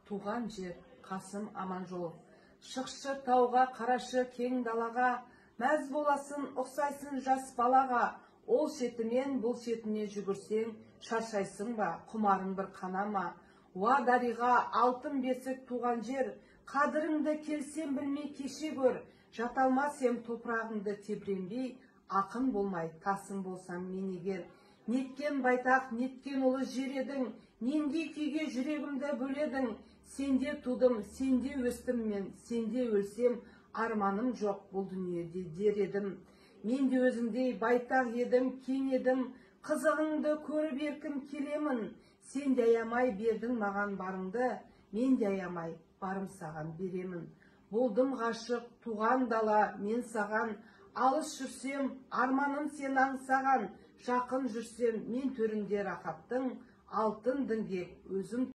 туған жер Қасым Аманжолов. Шықшы тауға, қарашы кең далаға, мәз боласын, ұқсайсын жас балаға. Ол шетімен бұл шетіне жүгірсең, шаршайсың ба, құмарың бір қанама. Уа дариға, алтын бесік туған жер, қадіріңді келсем білмей кеше көр. Жаталмасем топырағыңды тебіренбей, ақын болмай тасың болсам мен егер. Неткен байтақ, неткен ұлы жер едің, нендей күйге жүрегімді бөледің. Сенде тудым, сенде өстім мен, сенде өлсем, арманым жоқ бұл дүниеде дер едім. Мен де өзіңдей байтақ едім, кең едім, қызығыңды көріп еркін келемін. Сен де аямай бердің маған барыңды, мен де аямай барым саған беремін. Болдым ғашық, туған дала, мен саған, алыс жүрсем, арманым сен аңсаған, жақын жүрсем, мен төрінде рахаттың, алтын діңгек өзім